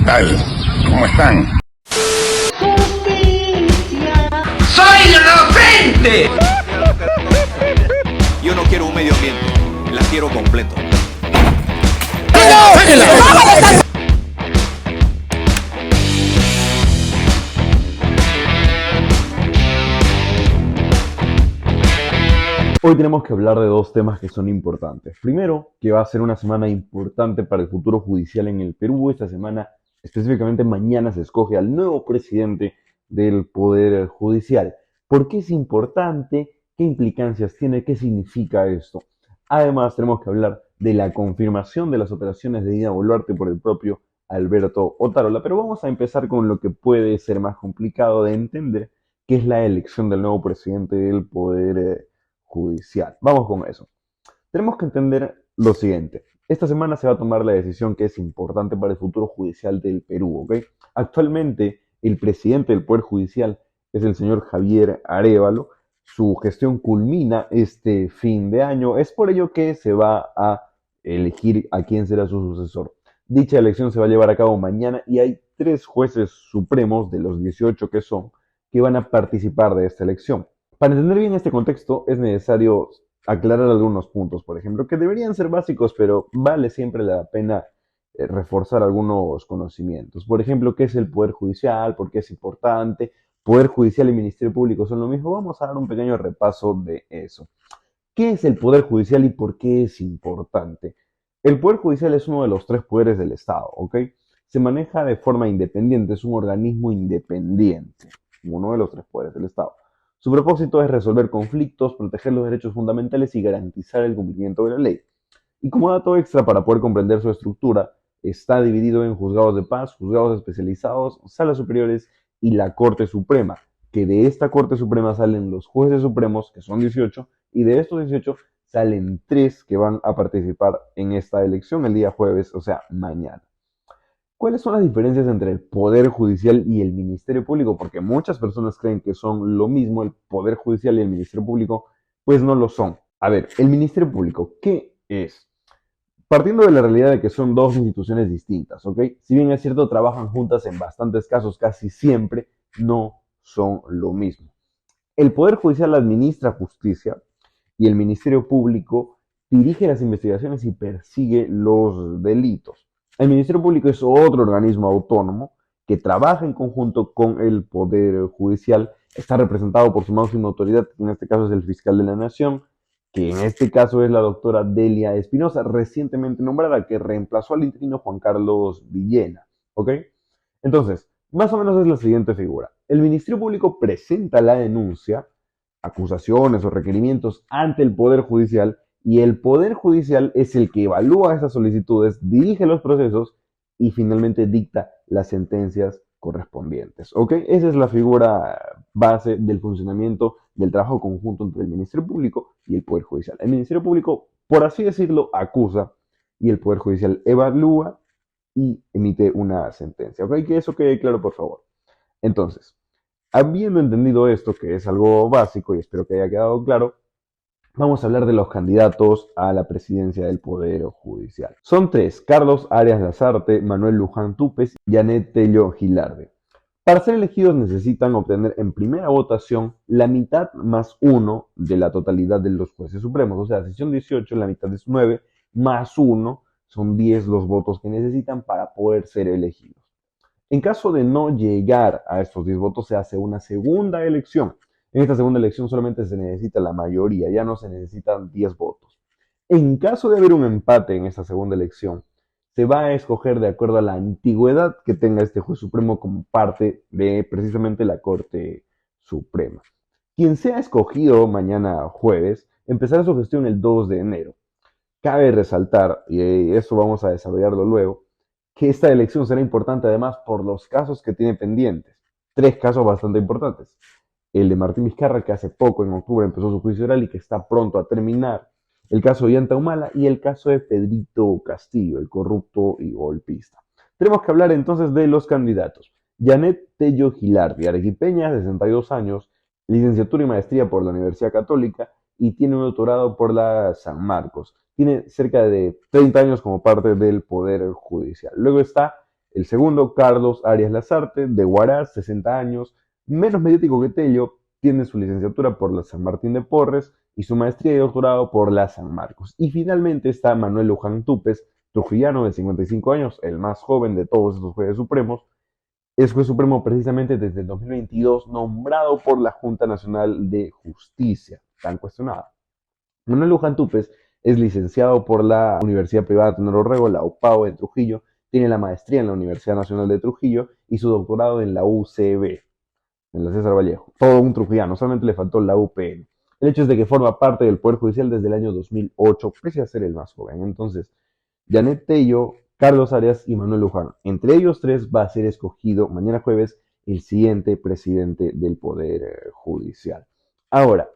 tal? ¿Cómo están? Justicia. ¡Soy inocente! Yo no quiero un medio ambiente, la quiero completo. Hoy tenemos que hablar de dos temas que son importantes. Primero, que va a ser una semana importante para el futuro judicial en el Perú. Esta semana, específicamente mañana, se escoge al nuevo presidente del Poder Judicial. ¿Por qué es importante? ¿Qué implicancias tiene? ¿Qué significa esto? Además, tenemos que hablar de la confirmación de las operaciones de Dina Boluarte por el propio Alberto Otárola. Pero vamos a empezar con lo que puede ser más complicado de entender, que es la elección del nuevo presidente del Poder Judicial. Vamos con eso. Tenemos que entender lo siguiente. Esta semana se va a tomar la decisión que es importante para el futuro judicial del Perú, ¿ok? Actualmente, el presidente del Poder Judicial es el señor Javier Arévalo. Su gestión culmina este fin de año. Es por ello que se va a elegir a quién será su sucesor. Dicha elección se va a llevar a cabo mañana y hay 3 jueces supremos de los 18 que van a participar de esta elección. Para entender bien este contexto es necesario aclarar algunos puntos, por ejemplo, que deberían ser básicos, pero vale siempre la pena reforzar algunos conocimientos. Por ejemplo, ¿qué es el Poder Judicial? ¿Por qué es importante? ¿Poder Judicial y Ministerio Público son lo mismo? Vamos a dar un pequeño repaso de eso. ¿Qué es el Poder Judicial y por qué es importante? El Poder Judicial es uno de los 3 poderes del Estado, ¿ok? Se maneja de forma independiente, es un organismo independiente, uno de los 3 poderes del Estado. Su propósito es resolver conflictos, proteger los derechos fundamentales y garantizar el cumplimiento de la ley. Y como dato extra para poder comprender su estructura, está dividido en juzgados de paz, juzgados especializados, salas superiores y la Corte Suprema, que de esta Corte Suprema salen los jueces supremos, que son 18, y de estos 18 salen 3 que van a participar en esta elección el día jueves, o sea, mañana. ¿Cuáles son las diferencias entre el Poder Judicial y el Ministerio Público? Porque muchas personas creen que son lo mismo, el Poder Judicial y el Ministerio Público, pues no lo son. A ver, el Ministerio Público, ¿qué es? Partiendo de la realidad de que son 2 instituciones distintas, ¿ok? Si bien es cierto, trabajan juntas en bastantes casos, casi siempre no son lo mismo. El Poder Judicial administra justicia y el Ministerio Público dirige las investigaciones y persigue los delitos. El Ministerio Público es otro organismo autónomo que trabaja en conjunto con el Poder Judicial. Está representado por su máxima autoridad, que en este caso es el fiscal de la Nación, que en este caso es la doctora Delia Espinosa, recientemente nombrada, que reemplazó al interino Juan Carlos Villena. ¿Ok? Entonces, más o menos es la siguiente figura. El Ministerio Público presenta la denuncia, acusaciones o requerimientos ante el Poder Judicial, y el Poder Judicial es el que evalúa esas solicitudes, dirige los procesos y finalmente dicta las sentencias correspondientes. ¿Ok? Esa es la figura base del funcionamiento del trabajo conjunto entre el Ministerio Público y el Poder Judicial. El Ministerio Público, por así decirlo, acusa y el Poder Judicial evalúa y emite una sentencia. ¿Ok? Que eso quede claro, por favor. Entonces, habiendo entendido esto, que es algo básico y espero que haya quedado claro, vamos a hablar de los candidatos a la presidencia del Poder Judicial. Son 3: Carlos Arias Lazarte, Manuel Luján Túpez y Janet Tello Gilardi. Para ser elegidos necesitan obtener en primera votación la mitad más 1 de la totalidad de los jueces supremos. O sea, si son 18, la mitad es 9, más 1, son 10 los votos que necesitan para poder ser elegidos. En caso de no llegar a estos 10 votos, se hace una segunda elección. En esta segunda elección solamente se necesita la mayoría, ya no se necesitan 10 votos. En caso de haber un empate en esta segunda elección, se va a escoger de acuerdo a la antigüedad que tenga este juez supremo como parte de precisamente la Corte Suprema. Quien sea escogido mañana jueves empezará su gestión el 2 de enero. Cabe resaltar, y eso vamos a desarrollarlo luego, que esta elección será importante además por los casos que tiene pendientes. 3 casos bastante importantes. El de Martín Vizcarra, que hace poco, en octubre, empezó su juicio oral y que está pronto a terminar. El caso de Ollanta Humala y el caso de Pedrito Castillo, el corrupto y golpista. Tenemos que hablar entonces de los candidatos. Janet Tello Gilardi, arequipeña, 62 años, licenciatura y maestría por la Universidad Católica y tiene un doctorado por la San Marcos. Tiene cerca de 30 años como parte del Poder Judicial. Luego está El segundo, Carlos Arias Lazarte, de Huaraz, 60 años, menos mediático que Tello, tiene su licenciatura por la San Martín de Porres y su maestría y doctorado por la San Marcos. Y finalmente está Manuel Luján Túpez, trujillano de 55 años, el más joven de todos estos jueces supremos. Es juez supremo precisamente desde el 2022, nombrado por la Junta Nacional de Justicia, tan cuestionada. Manuel Luján Túpez es licenciado por la Universidad Privada Tenor Orrego, la UPAO de Trujillo, tiene la maestría en la Universidad Nacional de Trujillo y su doctorado en la UCB, en la César Vallejo. Todo un trujillano, solamente le faltó la UPN. El hecho es de que forma parte del Poder Judicial desde el año 2008, pese a ser el más joven. Entonces, Janet Tello, Carlos Arias y Manuel Luján. Entre ellos tres va a ser escogido mañana jueves el siguiente presidente del Poder Judicial. Ahora,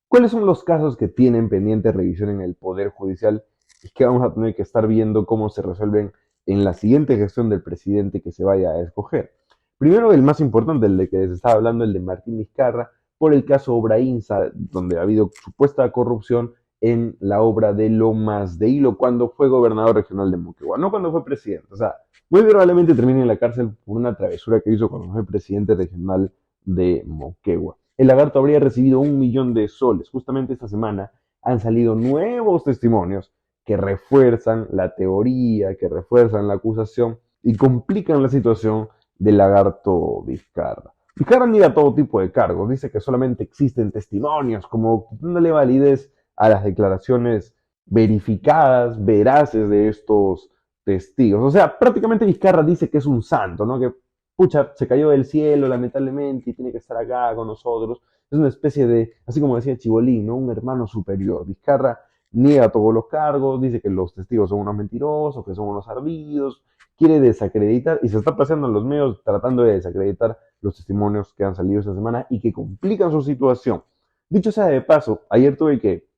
¿cuáles son los casos que tienen pendiente revisión en el Poder Judicial y que vamos a tener que estar viendo cómo se resuelven en la siguiente gestión del presidente que se vaya a escoger? Primero, el más importante, el de que se estaba hablando, el de Martín Vizcarra, por el caso Obrainsa, donde ha habido supuesta corrupción en la obra de Lomas de Hilo cuando fue gobernador regional de Moquegua, no cuando fue presidente. O sea, muy probablemente termine en la cárcel por una travesura que hizo cuando fue presidente regional de Moquegua. El lagarto habría recibido 1 millón de soles. Justamente esta semana han salido nuevos testimonios que refuerzan la teoría, que refuerzan la acusación y complican la situación del lagarto Vizcarra. Vizcarra niega todo tipo de cargos, dice que solamente existen testimonios, como dándole validez a las declaraciones verificadas, veraces de estos testigos. O sea, prácticamente Vizcarra dice que es un santo, ¿no? Que pucha, se cayó del cielo lamentablemente y tiene que estar acá con nosotros. Es una especie de, así como decía Chibolín, ¿no? Un hermano superior. Vizcarra niega todos los cargos, dice que los testigos son unos mentirosos, que son unos ardidos, quiere desacreditar y se está paseando en los medios tratando de desacreditar los testimonios que han salido esta semana y que complican su situación. Dicho sea de paso, ayer tuve que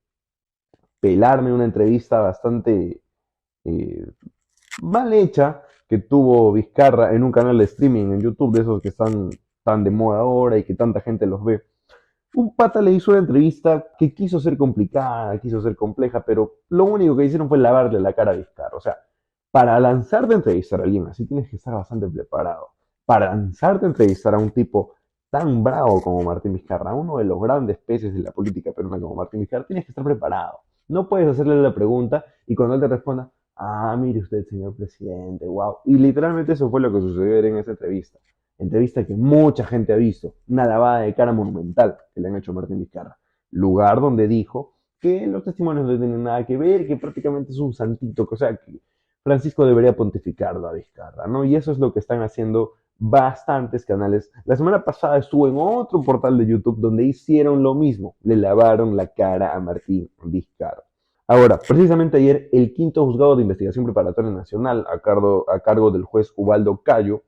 pelarme una entrevista bastante mal hecha que tuvo Vizcarra en un canal de streaming en YouTube, de esos que están tan de moda ahora y que tanta gente los ve. Un pata le hizo una entrevista que quiso ser complicada, quiso ser compleja, pero lo único que hicieron fue lavarle la cara a Vizcarra. O sea, para lanzarte a entrevistar a alguien así tienes que estar bastante preparado. Para lanzarte a entrevistar a un tipo tan bravo como Martín Vizcarra, uno de los grandes peces de la política peruana como Martín Vizcarra, tienes que estar preparado. No puedes hacerle la pregunta y cuando él te responda, ah, mire usted, señor presidente, wow. Y literalmente eso fue lo que sucedió en esa entrevista. Entrevista que mucha gente ha visto. Una lavada de cara monumental que le han hecho a Martín Vizcarra. Lugar donde dijo que los testimonios no tienen nada que ver, que prácticamente es un santito, o sea, que Francisco debería pontificarlo a Vizcarra, ¿no? Y eso es lo que están haciendo bastantes canales. La semana pasada estuvo en otro portal de YouTube donde hicieron lo mismo. Le lavaron la cara a Martín Vizcarra. Ahora, precisamente ayer, el quinto juzgado de investigación preparatoria nacional, a cargo del juez Ubaldo Cayo,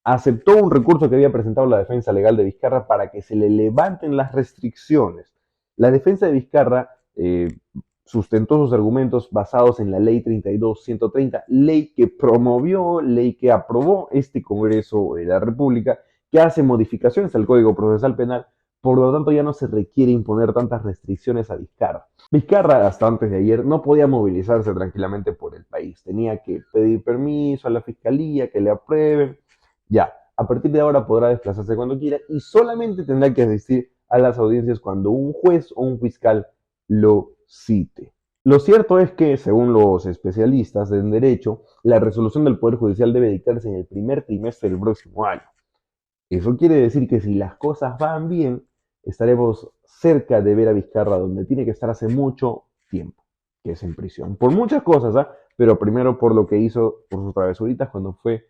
aceptó un recurso que había presentado la defensa legal de Vizcarra para que se le levanten las restricciones. La defensa de Vizcarra sustentó sus argumentos basados en la ley 32.130, ley que promovió, ley que aprobó este Congreso de la República, que hace modificaciones al Código Procesal Penal. Por lo tanto, ya no se requiere imponer tantas restricciones a Vizcarra. Vizcarra, hasta antes de ayer, no podía movilizarse tranquilamente por el país. Tenía que pedir permiso a la fiscalía, que le aprueben. Ya, a partir de ahora podrá desplazarse cuando quiera y solamente tendrá que asistir a las audiencias cuando un juez o un fiscal lo cite. Lo cierto es que, según los especialistas en derecho, la resolución del Poder Judicial debe dictarse en el primer trimestre del próximo año. Eso quiere decir que si las cosas van bien, estaremos cerca de ver a Vizcarra donde tiene que estar hace mucho tiempo, que es en prisión. Por muchas cosas, ¿eh? Pero primero por lo que hizo, por sus travesuritas cuando fue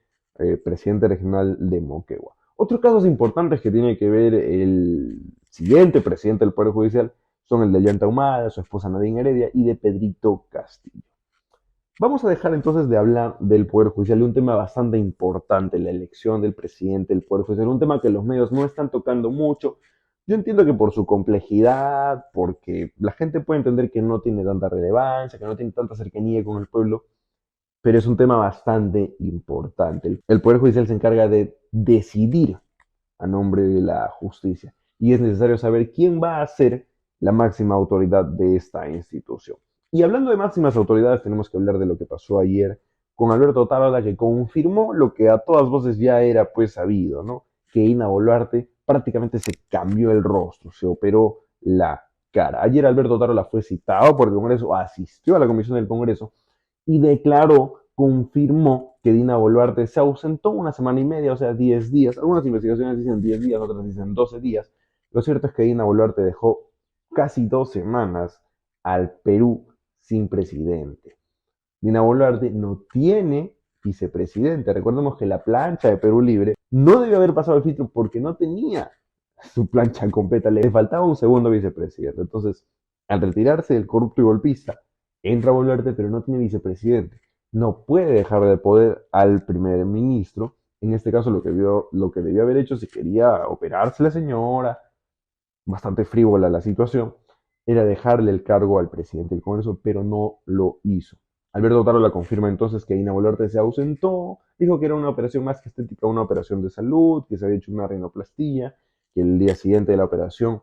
presidente regional de Moquegua. Otros casos importantes que tiene que ver el siguiente presidente del Poder Judicial son el de Llanta Humada, su esposa Nadine Heredia y de Pedrito Castillo. Vamos a dejar entonces de hablar del Poder Judicial, de un tema bastante importante, la elección del presidente del Poder Judicial, un tema que los medios no están tocando mucho. Yo entiendo que por su complejidad, porque la gente puede entender que no tiene tanta relevancia, que no tiene tanta cercanía con el pueblo, pero es un tema bastante importante. El Poder Judicial se encarga de decidir a nombre de la justicia y es necesario saber quién va a ser la máxima autoridad de esta institución. Y hablando de máximas autoridades, tenemos que hablar de lo que pasó ayer con Alberto Tarola, que confirmó lo que a todas voces ya era pues sabido, ¿no? Que Dina Boluarte prácticamente se cambió el rostro, se operó la cara. Ayer Alberto Tarola fue citado por el Congreso, asistió a la comisión del Congreso y declaró, confirmó que Dina Boluarte se ausentó una semana y media, o sea, 10 días. Algunas investigaciones dicen 10 días, otras dicen 12 días. Lo cierto es que Dina Boluarte dejó casi 2 semanas al Perú sin presidente. Dina Boluarte no tiene vicepresidente. Recordemos que la plancha de Perú Libre no debió haber pasado el filtro porque no tenía su plancha completa, le faltaba un segundo vicepresidente. Entonces, al retirarse del corrupto y golpista, entra Boluarte, pero no tiene vicepresidente. No puede dejar de poder al primer ministro. En este caso, lo que debió haber hecho si quería operarse la señora, bastante frívola la situación, era dejarle el cargo al presidente del Congreso, pero no lo hizo. Alberto Tarola confirma entonces que Dina Boluarte se ausentó, dijo que era una operación más que estética, una operación de salud, que se había hecho una rinoplastía, que el día siguiente de la operación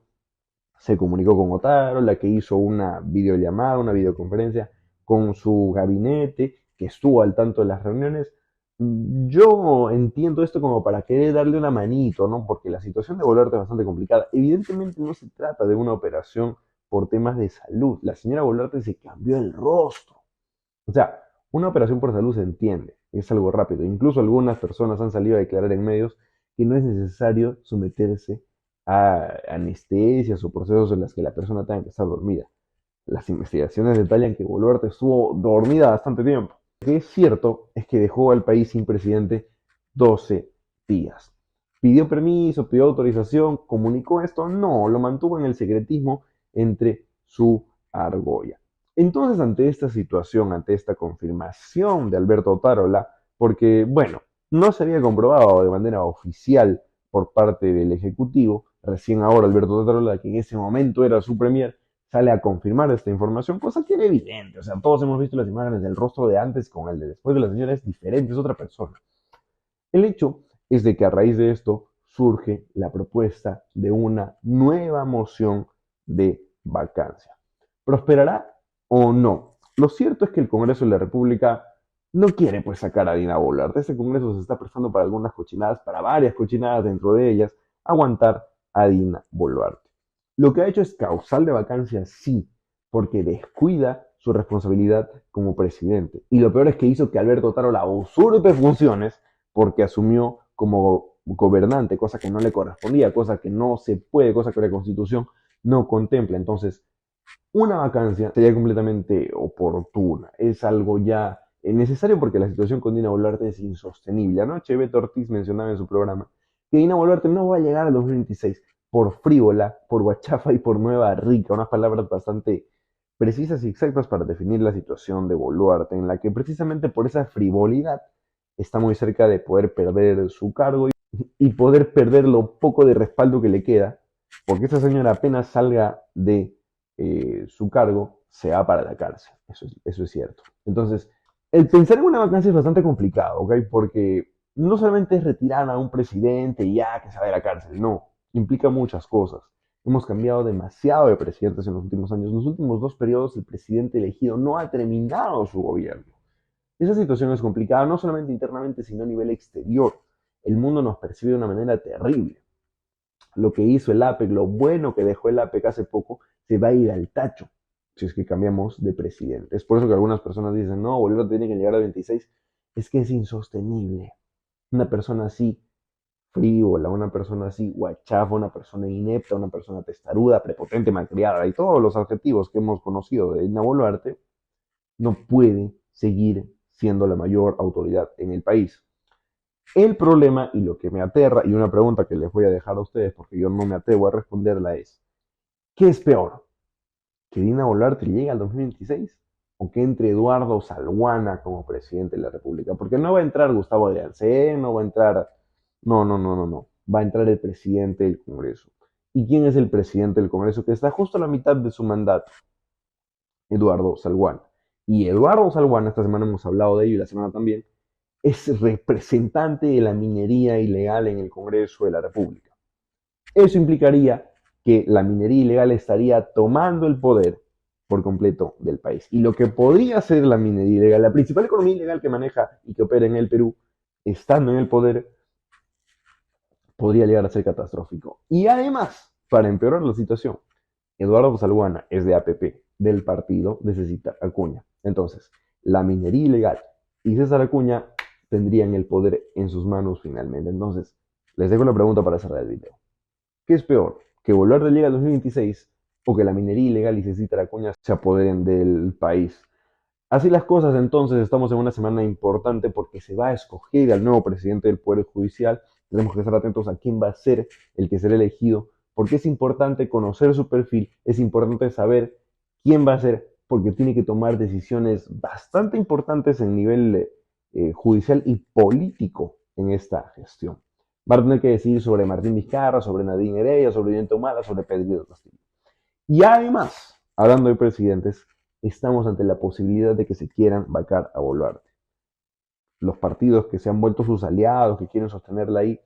se comunicó con Otárola, que hizo una videollamada, una videoconferencia con su gabinete, que estuvo al tanto de las reuniones. Yo entiendo esto como para querer darle una manito, ¿no? Porque la situación de Boluarte es bastante complicada. Evidentemente no se trata de una operación por temas de salud. La señora Boluarte se cambió el rostro. O sea, una operación por salud se entiende, es algo rápido. Incluso algunas personas han salido a declarar en medios que no es necesario someterse a anestesias o procesos en los que la persona tenga que estar dormida. Las investigaciones detallan que Boluarte estuvo dormida bastante tiempo. Lo que es cierto es que dejó al país sin presidente 12 días. ¿Pidió permiso, pidió autorización, comunicó esto? No, lo mantuvo en el secretismo entre su argolla. Entonces, ante esta situación, ante esta confirmación de Alberto Tarola, porque, bueno, no se había comprobado de manera oficial por parte del Ejecutivo, recién ahora Alberto Tarola, que en ese momento era su premier, sale a confirmar esta información, cosa que era evidente. O sea, todos hemos visto las imágenes del rostro de antes con el de después de la señora, es diferente, es otra persona. El hecho es de que a raíz de esto surge la propuesta de una nueva moción de vacancia. ¿Prosperará o no? Lo cierto es que el Congreso de la República no quiere pues sacar a Dina Boluarte. Este Congreso se está prestando para algunas cochinadas, para varias cochinadas, dentro de ellas, aguantar a Dina Boluarte. Lo que ha hecho es causal de vacancia, sí, porque descuida su responsabilidad como presidente. Y lo peor es que hizo que Alberto Tarola usurpe funciones porque asumió como gobernante, cosa que no le correspondía, cosa que no se puede, cosa que la Constitución no contempla. Entonces, una vacancia sería completamente oportuna. Es algo ya necesario porque la situación con Dina Boluarte es insostenible. Anoche Beto Ortiz mencionaba en su programa que Dina Boluarte no va a llegar al 2026 por frívola, por guachafa y por nueva rica. Unas palabras bastante precisas y exactas para definir la situación de Boluarte, en la que precisamente por esa frivolidad está muy cerca de poder perder su cargo y poder perder lo poco de respaldo que le queda, porque esta señora apenas salga de su cargo, se va para la cárcel. Eso es cierto. Entonces, el pensar en una vacancia es bastante complicado, ¿ok? Porque no solamente es retirar a un presidente y ya que se va de la cárcel, no. Implica muchas cosas. Hemos cambiado demasiado de presidentes en los últimos años. En los últimos 2 periodos el presidente elegido no ha terminado su gobierno. Esa situación es complicada no solamente internamente, sino a nivel exterior. El mundo nos percibe de una manera terrible. Lo que hizo el APEC, lo bueno que dejó el APEC hace poco, se va a ir al tacho si es que cambiamos de presidente. Es por eso que algunas personas dicen, no, Bolívar tiene que llegar al 26. Es que es insostenible. Una persona así frívola, una persona así guachafa, una persona inepta, una persona testaruda, prepotente, malcriada y todos los adjetivos que hemos conocido de Dina Boluarte, no puede seguir siendo la mayor autoridad en el país. El problema y lo que me aterra, y una pregunta que les voy a dejar a ustedes porque yo no me atrevo a responderla es, ¿qué es peor? ¿Que Dina Boluarte llegue al 2026 o que entre Eduardo Salguana como presidente de la República? Porque no va a entrar Gustavo de Alsén, no va a entrar... No. Va a entrar el presidente del Congreso. ¿Y quién es el presidente del Congreso? Que está justo a la mitad de su mandato. Eduardo Salguana. Y Eduardo Salguana, esta semana hemos hablado de ello y la semana también, es representante de la minería ilegal en el Congreso de la República. Eso implicaría que la minería ilegal estaría tomando el poder por completo del país. Y lo que podría ser la minería ilegal, la principal economía ilegal que maneja y que opera en el Perú, estando en el poder, podría llegar a ser catastrófico. Y además, para empeorar la situación, Eduardo Salguana es de APP, del partido de César Acuña. Entonces, la minería ilegal y César Acuña tendrían el poder en sus manos finalmente. Entonces, les dejo la pregunta para cerrar el video. ¿Qué es peor? ¿Que volver de Liga al 2026 o que la minería ilegal y César Acuña se apoderen del país? Así las cosas, entonces estamos en una semana importante porque se va a escoger al nuevo presidente del Poder Judicial. Tenemos que estar atentos a quién va a ser el que será elegido, porque es importante conocer su perfil, es importante saber quién va a ser, porque tiene que tomar decisiones bastante importantes en nivel judicial y político en esta gestión. Va a tener que decidir sobre Martín Vizcarra, sobre Nadine Heredia, sobre Viviente Humala, sobre Pedro Castillo. Y además, hablando de presidentes, estamos ante la posibilidad de que se quieran vacar a Boluarte. Los partidos que se han vuelto sus aliados, que quieren sostenerla ahí,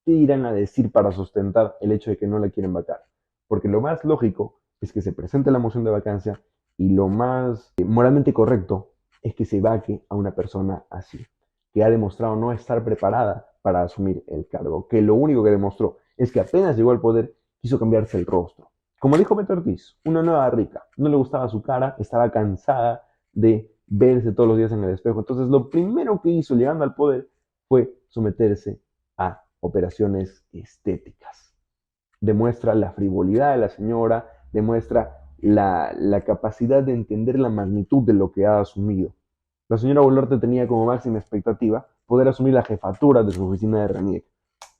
¿qué irán a decir para sustentar el hecho de que no la quieren vacar? Porque lo más lógico es que se presente la moción de vacancia y lo más moralmente correcto es que se vaque a una persona así, que ha demostrado no estar preparada para asumir el cargo, que lo único que demostró es que apenas llegó al poder quiso cambiarse el rostro. Como dijo Beto Ortiz, una nueva rica, no le gustaba su cara, estaba cansada de verse todos los días en el espejo. Entonces lo primero que hizo llegando al poder fue someterse a operaciones estéticas. Demuestra la frivolidad de la señora, demuestra la capacidad de entender la magnitud de lo que ha asumido. La señora Boluarte tenía como máxima expectativa poder asumir la jefatura de su oficina de RENIEC.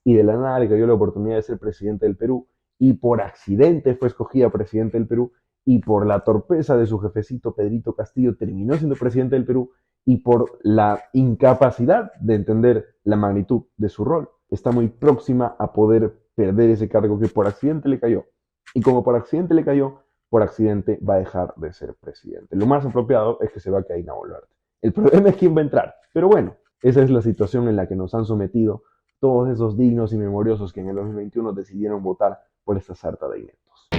Y de la nada le cayó la oportunidad de ser presidente del Perú, y por accidente fue escogida presidente del Perú, y por la torpeza de su jefecito Pedrito Castillo terminó siendo presidente del Perú, y por la incapacidad de entender la magnitud de su rol, está muy próxima a poder perder ese cargo que por accidente le cayó. Y como por accidente le cayó, por accidente va a dejar de ser presidente. Lo más apropiado es que se va a caer a Boluarte. El problema es quién va a entrar. Pero bueno, esa es la situación en la que nos han sometido todos esos dignos y memoriosos que en el 2021 decidieron votar por esta sarta de ineptos.